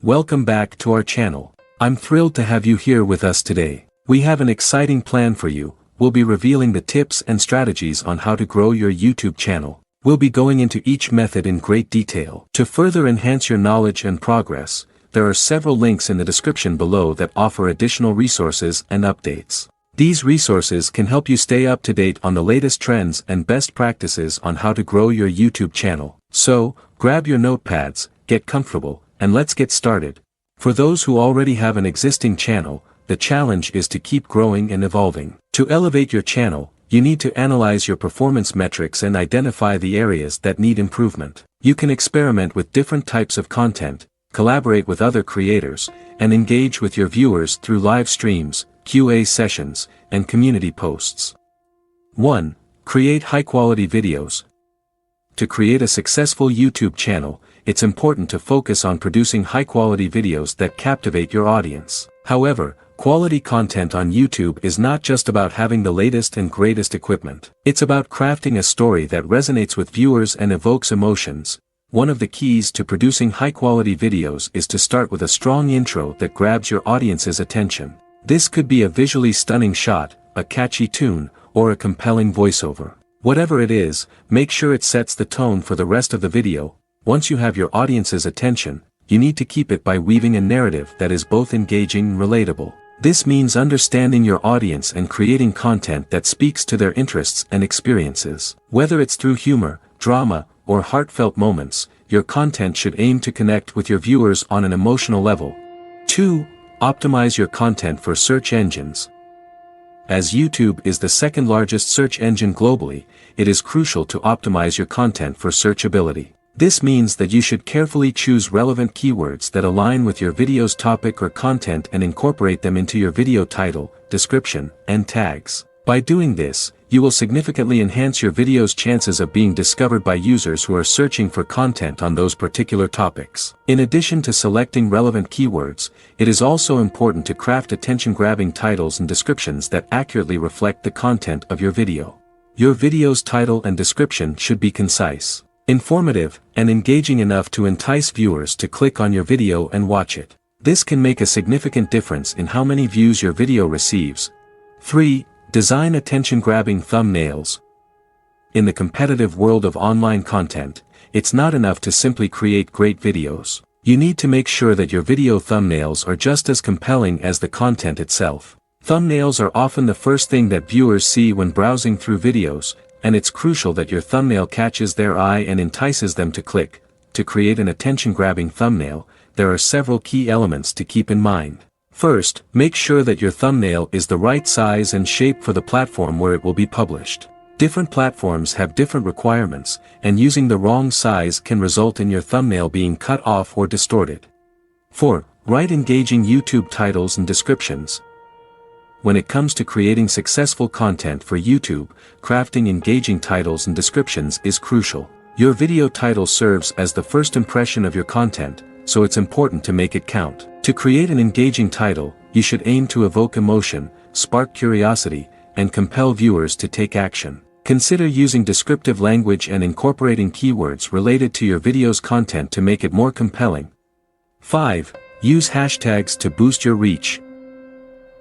Welcome back to our channel. I'm thrilled to have you here with us today. We have an exciting plan for you. We'll be revealing the tips and strategies on how to grow your YouTube channel. We'll be going into each method in great detail. To further enhance your knowledge and progress, there are several links in the description below that offer additional resources and updates. These resources can help you stay up to date on the latest trends and best practices on how to grow your YouTube channel. So, grab your notepads, get comfortable, and let's get started. For those who already have an existing channel, the challenge is to keep growing and evolving. To elevate your channel, you need to analyze your performance metrics and identify the areas that need improvement. You can experiment with different types of content, collaborate with other creators, and engage with your viewers through live streams, Q&A sessions, and community posts. 1. Create high-quality videos. To create a successful YouTube channel, it's important to focus on producing high-quality videos that captivate your audience. However, quality content on YouTube is not just about having the latest and greatest equipment. It's about crafting a story that resonates with viewers and evokes emotions. One of the keys to producing high-quality videos is to start with a strong intro that grabs your audience's attention. This could be a visually stunning shot, a catchy tune, or a compelling voiceover. Whatever it is, make sure it sets the tone for the rest of the video. Once you have your audience's attention, you need to keep it by weaving a narrative that is both engaging and relatable. This means understanding your audience and creating content that speaks to their interests and experiences. Whether it's through humor, drama, or heartfelt moments, your content should aim to connect with your viewers on an emotional level. 2. Optimize your content for search engines. As YouTube is the second largest search engine globally, it is crucial to optimize your content for searchability. This means that you should carefully choose relevant keywords that align with your video's topic or content and incorporate them into your video title, description, and tags. By doing this, you will significantly enhance your video's chances of being discovered by users who are searching for content on those particular topics. In addition to selecting relevant keywords, it is also important to craft attention-grabbing titles and descriptions that accurately reflect the content of your video. Your video's title and description should be concise, informative, and engaging enough to entice viewers to click on your video and watch it. This can make a significant difference in how many views your video receives. 3. Design attention-grabbing thumbnails. In the competitive world of online content, it's not enough to simply create great videos. You need to make sure that your video thumbnails are just as compelling as the content itself. Thumbnails are often the first thing that viewers see when browsing through videos, and it's crucial that your thumbnail catches their eye and entices them to click. To create an attention-grabbing thumbnail, there are several key elements to keep in mind. First, make sure that your thumbnail is the right size and shape for the platform where it will be published. Different platforms have different requirements, and using the wrong size can result in your thumbnail being cut off or distorted. 4. Write engaging YouTube titles and descriptions. When it comes to creating successful content for YouTube, crafting engaging titles and descriptions is crucial. Your video title serves as the first impression of your content, so it's important to make it count. To create an engaging title, you should aim to evoke emotion, spark curiosity, and compel viewers to take action. Consider using descriptive language and incorporating keywords related to your video's content to make it more compelling. 5. Use hashtags to boost your reach.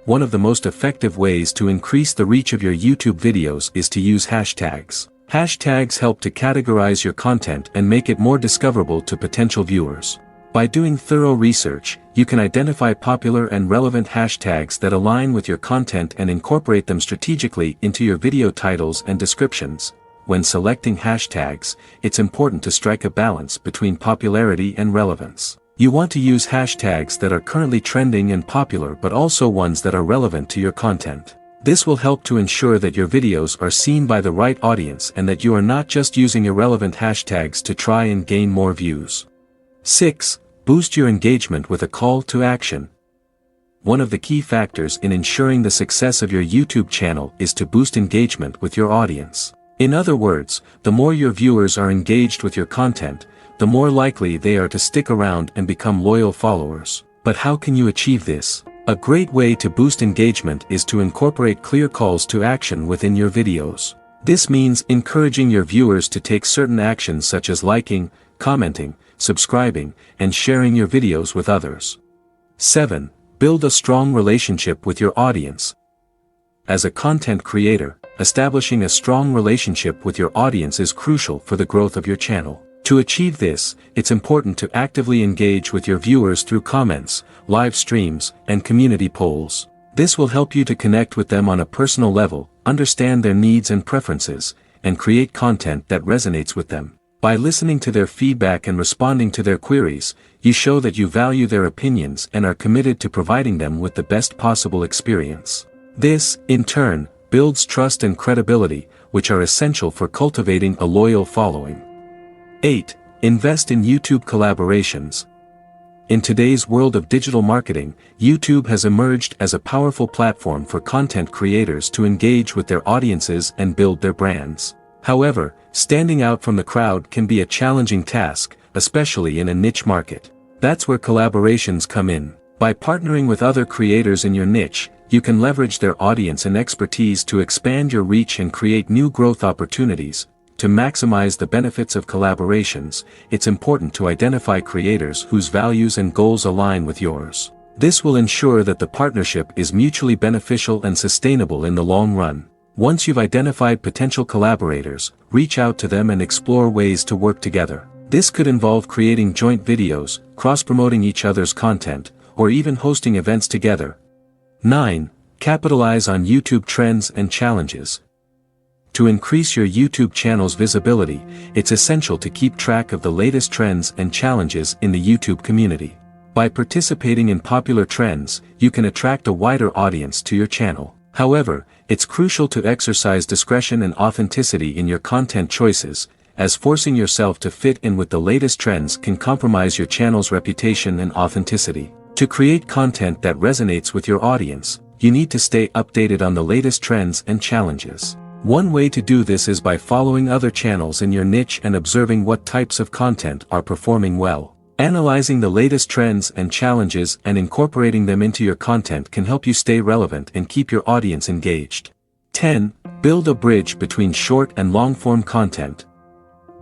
One of the most effective ways to increase the reach of your YouTube videos is to use hashtags. Hashtags help to categorize your content and make it more discoverable to potential viewers. By doing thorough research, you can identify popular and relevant hashtags that align with your content and incorporate them strategically into your video titles and descriptions. When selecting hashtags, it's important to strike a balance between popularity and relevance. You want to use hashtags that are currently trending and popular but also ones that are relevant to your content. This will help to ensure that your videos are seen by the right audience and that you are not just using irrelevant hashtags to try and gain more views. 6. Boost your engagement with a call to action. One of the key factors in ensuring the success of your YouTube channel is to boost engagement with your audience. In other words, the more your viewers are engaged with your content, the more likely they are to stick around and become loyal followers. But how can you achieve this? A great way to boost engagement is to incorporate clear calls to action within your videos. This means encouraging your viewers to take certain actions such as liking, commenting, subscribing, and sharing your videos with others. 7. Build a strong relationship with your audience. As a content creator, establishing a strong relationship with your audience is crucial for the growth of your channel. To achieve this, it's important to actively engage with your viewers through comments, live streams, and community polls. This will help you to connect with them on a personal level, understand their needs and preferences, and create content that resonates with them. By listening to their feedback and responding to their queries, you show that you value their opinions and are committed to providing them with the best possible experience. This, in turn, builds trust and credibility, which are essential for cultivating a loyal following. 8. Invest in YouTube collaborations. In today's world of digital marketing, YouTube has emerged as a powerful platform for content creators to engage with their audiences and build their brands. However, standing out from the crowd can be a challenging task, especially in a niche market. That's where collaborations come in. By partnering with other creators in your niche, you can leverage their audience and expertise to expand your reach and create new growth opportunities. To maximize the benefits of collaborations, it's important to identify creators whose values and goals align with yours. This will ensure that the partnership is mutually beneficial and sustainable in the long run. Once you've identified potential collaborators, reach out to them and explore ways to work together. This could involve creating joint videos, cross-promoting each other's content, or even hosting events together. 9. Capitalize on YouTube trends and challenges. To increase your YouTube channel's visibility, it's essential to keep track of the latest trends and challenges in the YouTube community. By participating in popular trends, you can attract a wider audience to your channel. However, it's crucial to exercise discretion and authenticity in your content choices, as forcing yourself to fit in with the latest trends can compromise your channel's reputation and authenticity. To create content that resonates with your audience, you need to stay updated on the latest trends and challenges. One way to do this is by following other channels in your niche and observing what types of content are performing well. Analyzing the latest trends and challenges and incorporating them into your content can help you stay relevant and keep your audience engaged. 10. Build a bridge between short and long-form content.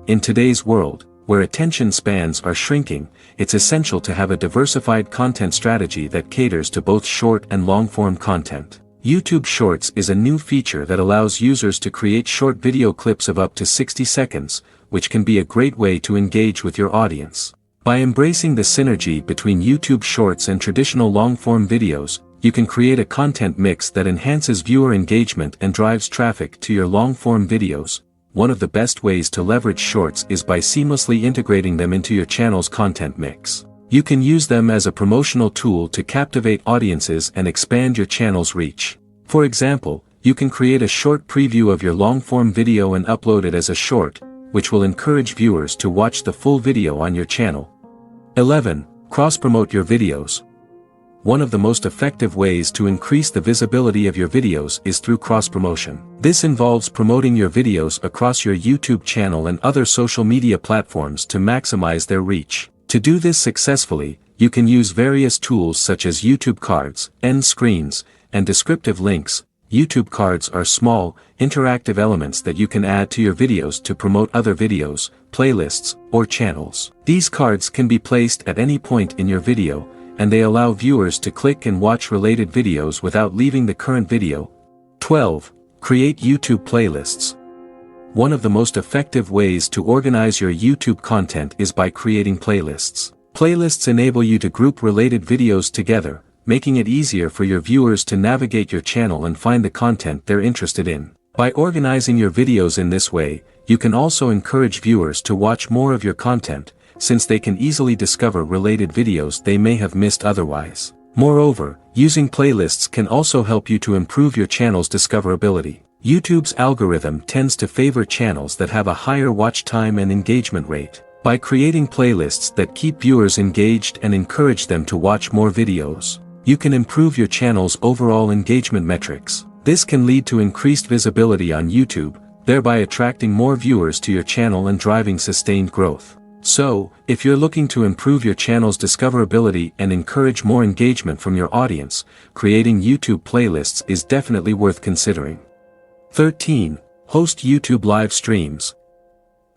In today's world, where attention spans are shrinking, it's essential to have a diversified content strategy that caters to both short and long-form content. YouTube Shorts is a new feature that allows users to create short video clips of up to 60 seconds, which can be a great way to engage with your audience. By embracing the synergy between YouTube Shorts and traditional long-form videos, you can create a content mix that enhances viewer engagement and drives traffic to your long-form videos. One of the best ways to leverage Shorts is by seamlessly integrating them into your channel's content mix. You can use them as a promotional tool to captivate audiences and expand your channel's reach. For example, you can create a short preview of your long-form video and upload it as a short, which will encourage viewers to watch the full video on your channel. 11. Cross-promote your videos. One of the most effective ways to increase the visibility of your videos is through cross-promotion. This involves promoting your videos across your YouTube channel and other social media platforms to maximize their reach. To do this successfully, you can use various tools such as YouTube cards, end screens, and descriptive links. YouTube cards are small, interactive elements that you can add to your videos to promote other videos, playlists, or channels. These cards can be placed at any point in your video, and they allow viewers to click and watch related videos without leaving the current video. 12. Create YouTube playlists. One of the most effective ways to organize your YouTube content is by creating playlists. Playlists enable you to group related videos together, making it easier for your viewers to navigate your channel and find the content they're interested in. By organizing your videos in this way, you can also encourage viewers to watch more of your content, since they can easily discover related videos they may have missed otherwise. Moreover, using playlists can also help you to improve your channel's discoverability. YouTube's algorithm tends to favor channels that have a higher watch time and engagement rate. By creating playlists that keep viewers engaged and encourage them to watch more videos, you can improve your channel's overall engagement metrics. This can lead to increased visibility on YouTube, thereby attracting more viewers to your channel and driving sustained growth. So, if you're looking to improve your channel's discoverability and encourage more engagement from your audience, creating YouTube playlists is definitely worth considering. 13. Host YouTube live streams.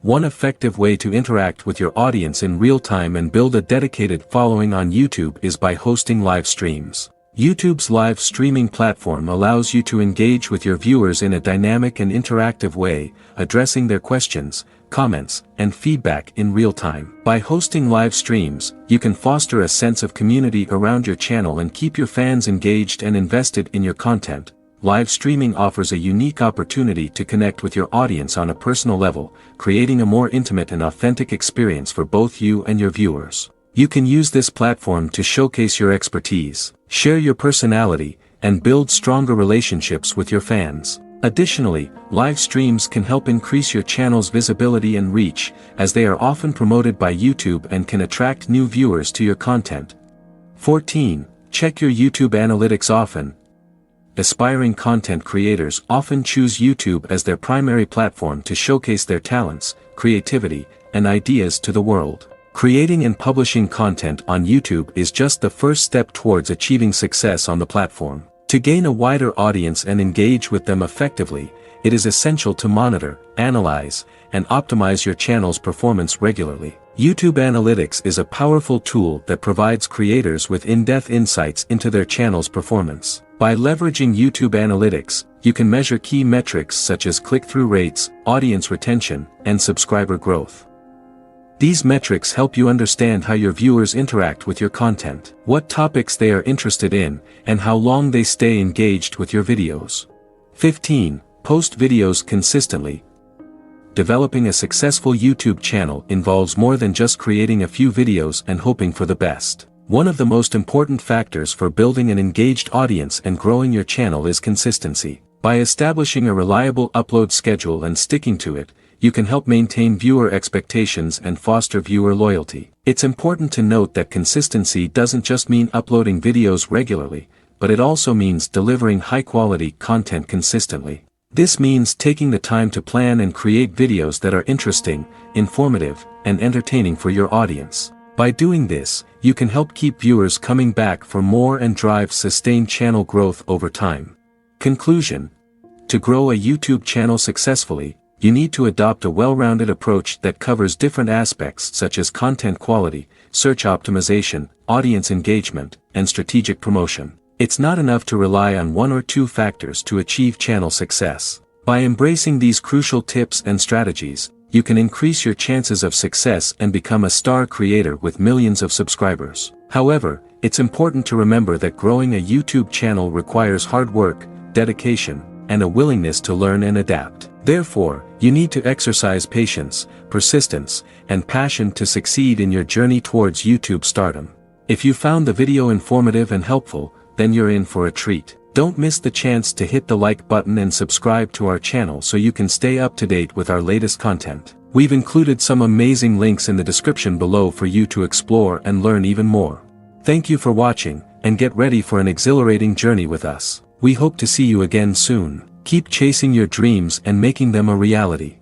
One effective way to interact with your audience in real time and build a dedicated following on YouTube is by hosting live streams. YouTube's live streaming platform allows you to engage with your viewers in a dynamic and interactive way, addressing their questions, comments, and feedback in real time. By hosting live streams, you can foster a sense of community around your channel and keep your fans engaged and invested in your content. Live streaming offers a unique opportunity to connect with your audience on a personal level, creating a more intimate and authentic experience for both you and your viewers. You can use this platform to showcase your expertise, share your personality, and build stronger relationships with your fans. Additionally, live streams can help increase your channel's visibility and reach, as they are often promoted by YouTube and can attract new viewers to your content. 14. Check your YouTube analytics often. Aspiring content creators often choose YouTube as their primary platform to showcase their talents, creativity, and ideas to the world. Creating and publishing content on YouTube is just the first step towards achieving success on the platform. To gain a wider audience and engage with them effectively, it is essential to monitor, analyze, and optimize your channel's performance regularly. YouTube Analytics is a powerful tool that provides creators with in-depth insights into their channel's performance. By leveraging YouTube Analytics, you can measure key metrics such as click-through rates, audience retention, and subscriber growth. These metrics help you understand how your viewers interact with your content, what topics they are interested in, and how long they stay engaged with your videos. 15. Post videos consistently. Developing a successful YouTube channel involves more than just creating a few videos and hoping for the best. One of the most important factors for building an engaged audience and growing your channel is consistency. By establishing a reliable upload schedule and sticking to it, you can help maintain viewer expectations and foster viewer loyalty. It's important to note that consistency doesn't just mean uploading videos regularly, but it also means delivering high-quality content consistently. This means taking the time to plan and create videos that are interesting, informative, and entertaining for your audience. By doing this, you can help keep viewers coming back for more and drive sustained channel growth over time. Conclusion: to grow a YouTube channel successfully, you need to adopt a well-rounded approach that covers different aspects such as content quality, search optimization, audience engagement, and strategic promotion. It's not enough to rely on one or two factors to achieve channel success. By embracing these crucial tips and strategies, you can increase your chances of success and become a star creator with millions of subscribers. However, it's important to remember that growing a YouTube channel requires hard work, dedication, and a willingness to learn and adapt. Therefore, you need to exercise patience, persistence, and passion to succeed in your journey towards YouTube stardom. If you found the video informative and helpful, then you're in for a treat. Don't miss the chance to hit the like button and subscribe to our channel so you can stay up to date with our latest content. We've included some amazing links in the description below for you to explore and learn even more. Thank you for watching, and get ready for an exhilarating journey with us. We hope to see you again soon. Keep chasing your dreams and making them a reality.